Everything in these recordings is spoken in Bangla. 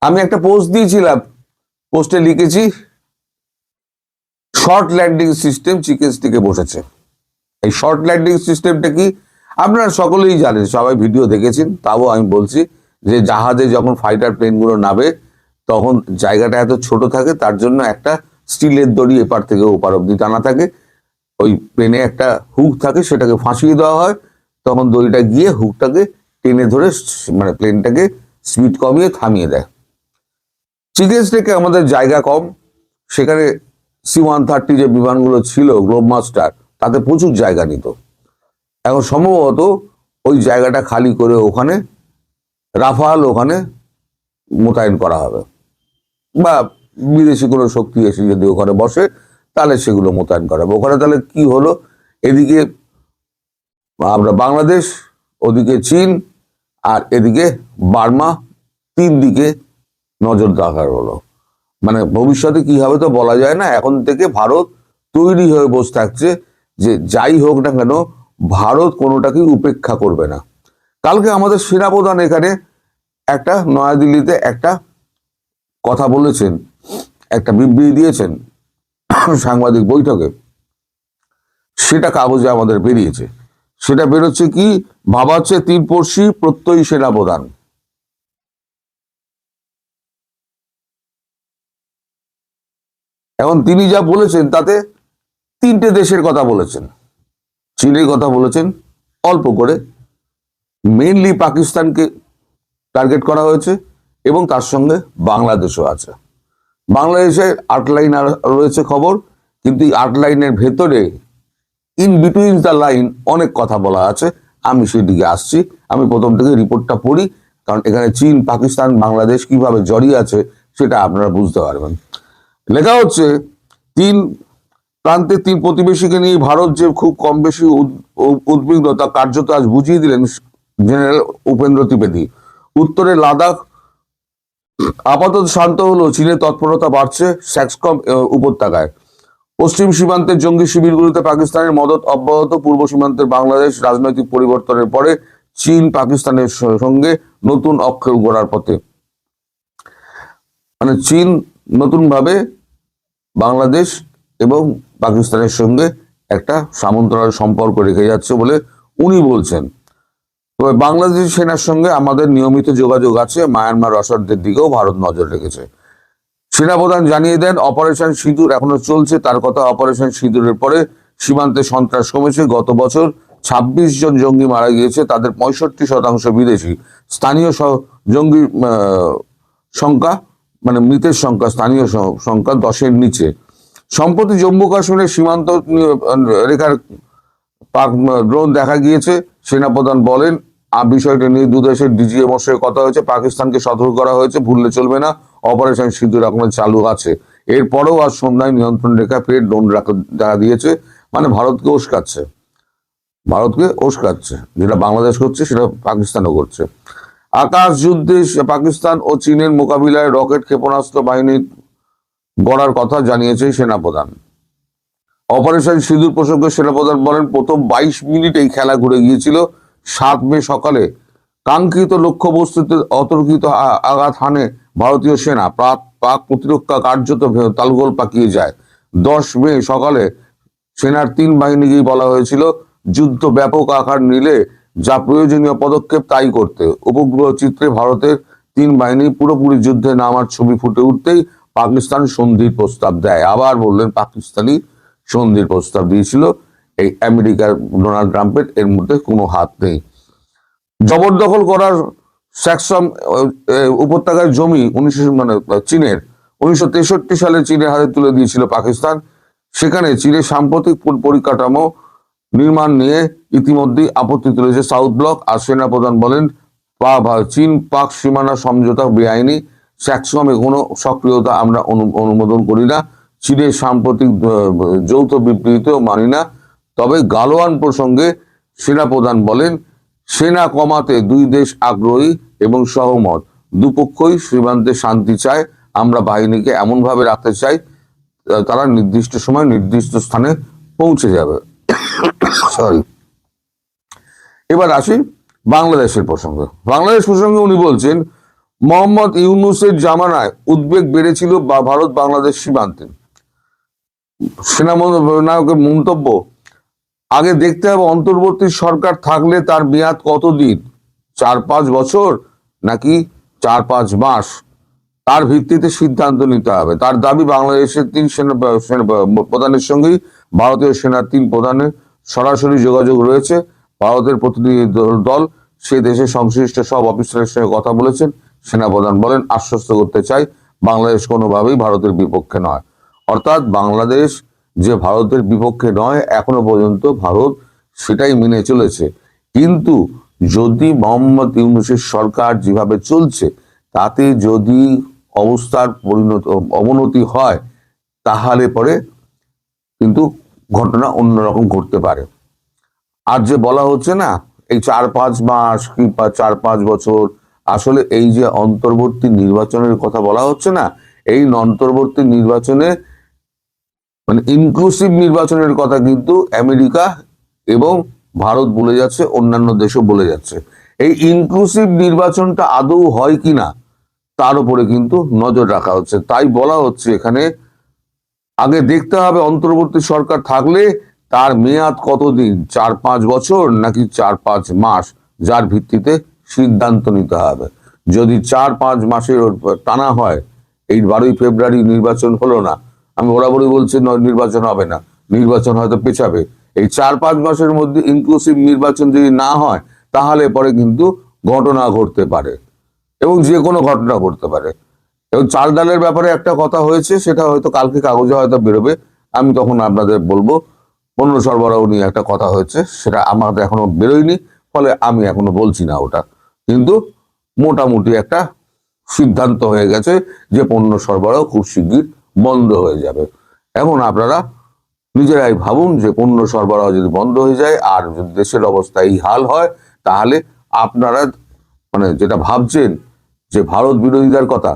আমি একটা পোস্ট দিয়েছিলাম, পোস্টে লিখেছি শর্ট ল্যান্ডিং সিস্টেম চিকেন স্টিকে বসেছে। এই শর্ট ল্যান্ডিং সিস্টেমটা কি আপনারা সকলেই জানেন, সবাই ভিডিও দেখেছেন, তাও আমি বলছি যে জাহাজে যখন ফাইটার প্লেনগুলো নামে তখন জায়গাটা এত ছোট থাকে, তার জন্য একটা স্টিলের দড়ি এপার থেকে ওপার অব্দি টানা থাকে। ওই প্লেনে একটা হুক থাকে, সেটাকে ফাঁসিয়ে দেওয়া হয়, তখন দড়িটা গিয়ে হুকটাকে টেনে ধরে মানে প্লেনটাকে স্পিড কমিয়ে থামিয়ে দেয়। চিকেন স্টেকে আমাদের জায়গা কম, সেখানে C-130 যে বিমানগুলো ছিল গ্লোবমাস্টার, তাতে প্রচুর জায়গা নিত। এখন সম্ভবত ওই জায়গাটা খালি করে ওখানে রাফাল ওখানে মোতায়েন করা হবে, বা বিদেশি কোনো শক্তি এসে যদি ওখানে বসে তাহলে সেগুলো মোতায়েন করা হবে ওখানে। তাহলে কি হলো, এদিকে আমরা বাংলাদেশ, ওদিকে চীন, আর এদিকে বার্মা, 3 দিকে নজর রাখার হলো। মানে ভবিষ্যতে কি হবে তো বলা যায় না। এখন থেকে ভারত তৈরি হয়ে বসে থাকছে যে যাই হোক না কেন ভারত কোনোটাকেই উপেক্ষা করবে না। কালকে আমাদের সেনাপ্রধান এখানে একটা নয়াদিল্লিতে একটা কথা বলেছেন, একটা বিবৃতি দিয়েছেন সাংবাদিক বৈঠকে, সেটা কাগজে আমাদের বেরিয়েছে। সেটা বেরোচ্ছে কি, ভাবাচ্ছে তীরপর্শী প্রত্যয়ী সেনাপ্রধান। এখন তিনি যা বলেছেন তাতে 3টে দেশের কথা বলেছেন। চীনের কথা বলেছেন অল্প করে, মেইনলি পাকিস্তানকে টার্গেট করা হয়েছে, এবং তার সঙ্গে বাংলাদেশও আছে। বাংলাদেশের 8 লাইন রয়েছে খবর, কিন্তু এই 8 লাইনের ভেতরে ইন বিটুইন দ্য লাইন অনেক কথা বলা আছে। আমি সেদিকে আসছি। আমি প্রথম থেকে রিপোর্টটা পড়ি, কারণ এখানে চীন, পাকিস্তান, বাংলাদেশ কিভাবে জড়িয়ে আছে সেটা আপনারা বুঝতে পারবেন। লেখা হচ্ছে, 3 প্রান্তে 3 প্রতিবেশীকে নিয়ে ভারত যে খুব কম বেশি উদ্বিগ্ন তা কার্যত আজ বুঝিয়ে দিলেন জেনারেল উপেন্দ্র ত্রিবেদী। উত্তরে লাদাখ আপাতত শান্ত হলো, চীনের তৎপরতা বাড়ছে স্যাক্সকম উপত্যকায়। পশ্চিম সীমান্তের জঙ্গি শিবিরগুলোতে পাকিস্তানের মদত অব্যাহত। পূর্ব সীমান্তের বাংলাদেশ রাজনৈতিক পরিবর্তনের পরে চীন পাকিস্তানের সঙ্গে নতুন অক্ষর গড়ার পথে। মানে চীন নতুন ভাবে বাংলাদেশ এবং পাকিস্তানের সঙ্গে একটা সামন্তরাল সম্পর্ক রেখে যাচ্ছে বলে উনি বলছেন। তবে বাংলাদেশ সেনার সঙ্গে আমাদের নিয়মিত যোগাযোগ আছে। মায়ানমার অসাধ্যের দিকেও ভারত নজর রেখেছে। সেনাপ্রধান জানিয়ে দেন, অপারেশন সিঁদুর এখনো চলছে। তার কথা, অপারেশন সিঁদুরের পরে সীমান্তে সন্ত্রাস কমেছে। গত বছর 26 জন জঙ্গি মারা গিয়েছে, তাদের 65% বিদেশি। স্থানীয় জঙ্গি সংখ্যা, মানে মৃতের সংখ্যা, স্থানীয় সংখ্যা 10-এর নিচে। সম্প্রতি জম্মু কাশ্মীরের সীমান্ত রেখার পাক ড্রোন দেখা গিয়েছে। সেনাপ্রধান বলেন, বিষয়টা নিয়ে 2 দেশের ডিজিএমওর সঙ্গে কথা হয়েছে। পাকিস্তানকে সতর্ক করা হয়েছে, ভুললে চলবে না, অপারেশন সিঁদুর এখনো চালু আছে। এরপরেও আজ সন্ধ্যায় নিয়ন্ত্রণ রেখা ফের ড্রোন দেখা দিয়েছে। মানে ভারতকে উস্কাচ্ছে, যেটা বাংলাদেশ করছে সেটা পাকিস্তানও করছে। আকাশ যুদ্ধে পাকিস্তান ও চীনের মোকাবিলায় রকেট ক্ষেপণাস্ত্র বাহিনী গড়ার কথা জানিয়েছে সেনাপ্রধান। অপারেশন সিঁদুর প্রসঙ্গে সেনাপ্রধান বলেন, প্রথম 22 মিনিটেই খেলা ঘুরে গিয়েছিল। 7 মে সকালে কাঙ্ক্ষিত লক্ষ্যবস্তুতে অতর্কিত আঘাত হানে ভারতীয় সেনা। পাক প্রতিরক্ষা কার্যত তালগোল পাকিয়ে যায়। 10 মে সকালে সেনার 3 বাহিনীকেই বলা হয়েছিল যুদ্ধ ব্যাপক আকার নিলে যা প্রয়োজনীয় পদক্ষেপ তাই করতে। উপগ্রহ চিত্রে ভারতের 3 বাহিনী পুরোপুরি যুদ্ধে নামার ছবি ফুটে উঠতেই পাকিস্তান সন্ধির প্রস্তাব দেয়। আবার বললেন, পাকিস্তানি সন্ধির প্রস্তাব দিয়েছিল, এই আমেরিকার ডোনাল্ড ট্রাম্পের এর মধ্যে কোনো হাত নেই। জবরদখল করার স্যাক্সম উপত্যকার জমি চীনের 1963 সালে চীনের হাতে তুলে দিয়েছিল পাকিস্তান। সেখানে চীনের সাম্প্রতিক পরিকাঠামো নির্মাণ নিয়ে ইতিমধ্যেই আপত্তি তুলেছে সাউথ ব্লক। আর সেনাপ্রধান বলেন, চীন পাক সীমানা সমঝোতা বেআইনি, স্যাক্সমে কোনো সক্রিয়তা আমরা অনুমোদন করি না। চীনের সাম্প্রতিক যৌথ বিবৃতিও মানি না। তবে গালওয়ান প্রসঙ্গে সেনাপ্রধান বলেন, সেনা কমাতে 2 দেশ আগ্রহী এবং সহমত। দুপক্ষই সীমান্তে শান্তি চায়। আমরা বাহিনীকে এমনভাবে রাখতে চাই তারা নির্দিষ্ট সময় নির্দিষ্ট স্থানে পৌঁছে যাবে। সরি, এবার আসি বাংলাদেশের প্রসঙ্গে। বাংলাদেশ প্রসঙ্গে উনি বলছেন, মোহাম্মদ ইউনূসের জামানায় উদ্বেগ বেড়েছিল বা ভারত বাংলাদেশ সীমান্তে। সেনানায়কের মন্তব্য, আগে দেখতে হবে অন্তর্বর্তী সরকার থাকলে তার মেয়াদ কতদিন, 4-5 বছর নাকি 4-5 মাস, তার ভিত্তিতে সিদ্ধান্ত নিতে হবে। তার দাবি, বাংলাদেশের 3 সেনা প্রধানের সঙ্গেই ভারতীয় সেনার 3 প্রধানের সরাসরি যোগাযোগ রয়েছে। ভারতের প্রতিনিধি দল সে দেশের সংশ্লিষ্ট সব অফিসারের সঙ্গে কথা বলেছেন। সেনাপ্রধান বলেন, আশ্বস্ত করতে চাই বাংলাদেশ কোনোভাবেই ভারতের বিপক্ষে নয়। অর্থাৎ বাংলাদেশ যে ভারতের বিপক্ষে নয়, এখনো পর্যন্ত ভারত সেটাই মেনে চলেছে। কিন্তু যদি মোহাম্মদ ইউনূসের সরকার যেভাবে চলছে তাতে যদি অবস্থার অবনতি হয় তাহলে পরে কিন্তু ঘটনা অন্যরকম ঘটতে পারে। আর যে বলা হচ্ছে না এই 4-5 মাস কিংবা 4-5 বছর, আসলে এই যে অন্তর্বর্তী নির্বাচনের কথা বলা হচ্ছে না, এই অন্তর্বর্তী নির্বাচনে মানে ইনক্লুসিভ নির্বাচনের কথা কিন্তু আমেরিকা এবং ভারত বলে যাচ্ছে, অন্যান্য দেশও বলে যাচ্ছে। এই ইনক্লুসিভ নির্বাচনটা আদৌ হয় কিনা তার উপরে কিন্তু নজর রাখা হচ্ছে। তাই বলা হচ্ছে এখানে, আগে দেখতে হবে অন্তর্বর্তী সরকার থাকলে তার মেয়াদ কতদিন, 4-5 বছর নাকি 4-5 মাস, যার ভিত্তিতে সিদ্ধান্ত নিতে হবে। যদি 4-5 মাসের টানা হয়, এই 12ই ফেব্রুয়ারি নির্বাচন হলো না, আমি বরাবরই বলছি নির্বাচন হবে না, নির্বাচন হয়তো পেছাবে। এই 4-5 মাসের মধ্যে ইনক্লুসিভ নির্বাচন যদি না হয় তাহলে পরে কিন্তু ঘটনা ঘটতে পারে, এবং যে কোনো ঘটনা ঘটতে পারে। এবং চাল ডালের ব্যাপারে একটা কথা হয়েছে, সেটা হয়তো কালকে কাগজে হয়তো বেরোবে, আমি তখন আপনাদের বলবো। পণ্য সরবরাহ নিয়ে একটা কথা হয়েছে, সেটা আমাদের এখনো বেরোয়নি, ফলে আমি এখনো বলছি না ওটা। কিন্তু মোটামুটি একটা সিদ্ধান্ত হয়ে গেছে যে পণ্য সরবরাহ খুব শিগগির বন্ধ হয়ে যাবে। এখন আপনারা নিজেরাই ভাবুন যে পণ্য সরবরাহ যদি বন্ধ হয়ে যায় আর যদি দেশের অবস্থা এই হাল হয়, তাহলে আপনারা মানে যেটা ভাবছেন যে ভারত বিরোধিতার কথা,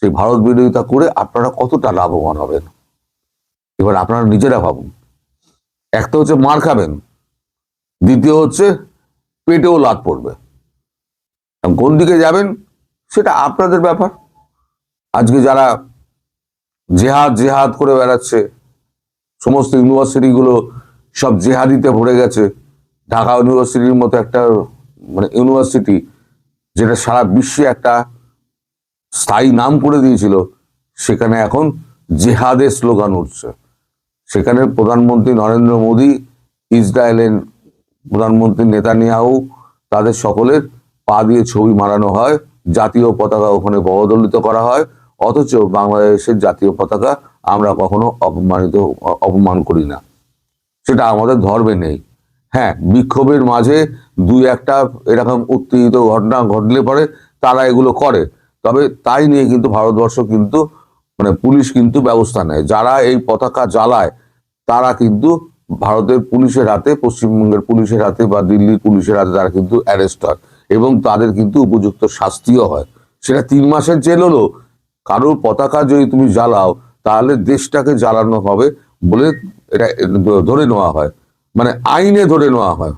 সেই ভারত বিরোধিতা করে আপনারা কতটা লাভবান হবেন, এবার আপনারা নিজেরা ভাবুন। একটা হচ্ছে মার খাবেন, দ্বিতীয় হচ্ছে পেটেও লাত পড়বে। কোন দিকে যাবেন সেটা আপনাদের ব্যাপার। আজকে যারা জেহাদ জেহাদ করে বেড়াচ্ছে, সমস্ত ইউনিভার্সিটিগুলো সব জেহাদিতে ভরে গেছে। ঢাকা ইউনিভার্সিটির মতো একটা মানে ইউনিভার্সিটি, যেটা সারা বিশ্বে একটা স্থায়ী নাম করে দিয়েছিল, সেখানে এখন জেহাদের স্লোগান উঠছে। সেখানে প্রধানমন্ত্রী নরেন্দ্র মোদী, ইসরায়েলের প্রধানমন্ত্রী নেতানিয়াহু, তাদের সকলের পা দিয়ে ছবি মারানো হয়, জাতীয় পতাকা ওখানে বদলিত করা হয়, অথচ বাংলাদেশের জাতীয় পতাকা আমরা কখনো অপমান করি না, সেটা আমাদের ধর্মে নেই। হ্যাঁ, বিক্ষোভের মাঝে 2-1টা এরকম উত্তেজিত ঘটনা ঘটলে পরে তারা এগুলো করে, তবে তাই নিয়ে কিন্তু ভারতবর্ষ কিন্তু মানে পুলিশ কিন্তু ব্যবস্থা নেয়। যারা এই পতাকা জ্বালায় তারা কিন্তু ভারতের পুলিশের হাতে, পশ্চিমবঙ্গের পুলিশের হাতে বা দিল্লির পুলিশের হাতে তারা কিন্তু অ্যারেস্ট হয়, এবং তাদের কিন্তু উপযুক্ত শাস্তিও হয়। সেটা 3 মাসের জেল হলো, কারোর পতাকা যদি তুমি জ্বালাও তাহলে দেশটাকে জ্বালানো হবে বলে এটা ধরে নেওয়া হয়, মানে আইনে ধরে নেওয়া হয়।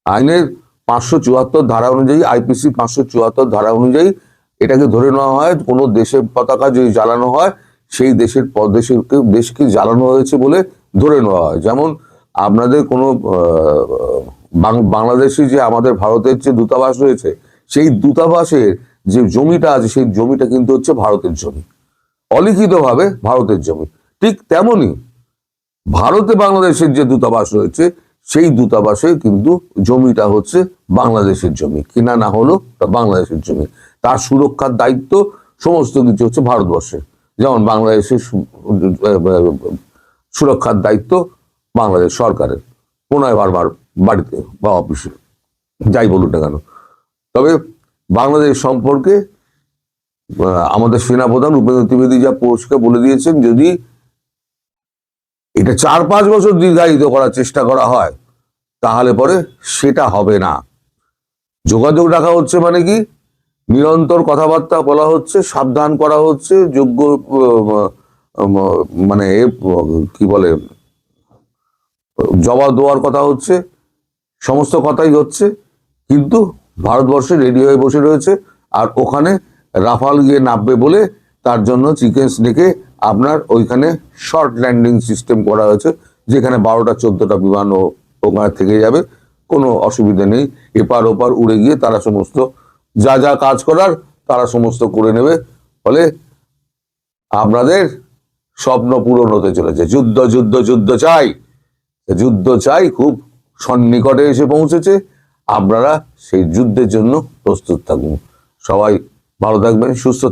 আইনের 574 ধারা অনুযায়ী, আইপিসি 574 ধারা অনুযায়ী এটাকে ধরে নেওয়া হয়, কোনো দেশের পতাকা যদি জ্বালানো হয় সেই দেশকে জ্বালানো হয়েছে বলে ধরে নেওয়া হয়। যেমন আপনাদের কোনো বাংলাদেশি যে আমাদের ভারতের যে দূতাবাস রয়েছে, সেই দূতাবাসের যে জমিটা আছে সেই জমিটা কিন্তু হচ্ছে ভারতের জমি, অলিখিতভাবে ভারতের জমি। ঠিক তেমনি ভারতে বাংলাদেশের যে দূতাবাস রয়েছে সেই দূতাবাসে কিন্তু জমিটা হচ্ছে বাংলাদেশের জমি, কিনা না হলো বাংলাদেশের জমি, তার সুরক্ষার দায়িত্ব সমস্ত কিছু হচ্ছে ভারতবর্ষের। যেমন বাংলাদেশের সুরক্ষার দায়িত্ব বাংলাদেশ সরকারের, প্রণয় ভার্মার বাড়িতে বা অফিসে, যাই বলুন না কেন। তবে বাংলাদেশ সম্পর্কে আমাদের সেনাপ্রধান উপেন্দ্র ত্রিবেদী যা পরিষ্কার বলে দিয়েছেন, যদি এটা 4-5 বছর দীর্ঘায়িত করার চেষ্টা করা হয় তাহলে পরে সেটা হবে না। যোগাযোগ রাখা হচ্ছে মানে কি, নিরন্তর কথাবার্তা বলা হচ্ছে, সাবধান করা হচ্ছে, যোগ্য মানে কি বলে জবাব দেওয়ার কথা হচ্ছে, সমস্ত কথাই হচ্ছে। কিন্তু ভারতবর্ষে রেডি হয়ে বসে রয়েছে আর ওখানে রাফাল গিয়ে নামবে বলে তার জন্য চিকেন স্নেকে আপনার ওইখানে শর্ট ল্যান্ডিং সিস্টেম করা হয়েছে, যেখানে 12টা 14টা বিমানও ওখানে থেকে যাবে, কোনো অসুবিধা নেই। এপার ওপার উড়ে গিয়ে তারা সমস্ত যা যা কাজ করার তারা সমস্ত করে নেবে। ফলে আপনাদের স্বপ্ন পূরণ হতে চলেছে। যুদ্ধ যুদ্ধ যুদ্ধ চাই, যুদ্ধ চাই, খুব সন্নিকটে এসে পৌঁছেছে। আপনারা সেই যুদ্ধের জন্য প্রস্তুত থাকুন। সবাই ভালো থাকবেন, সুস্থ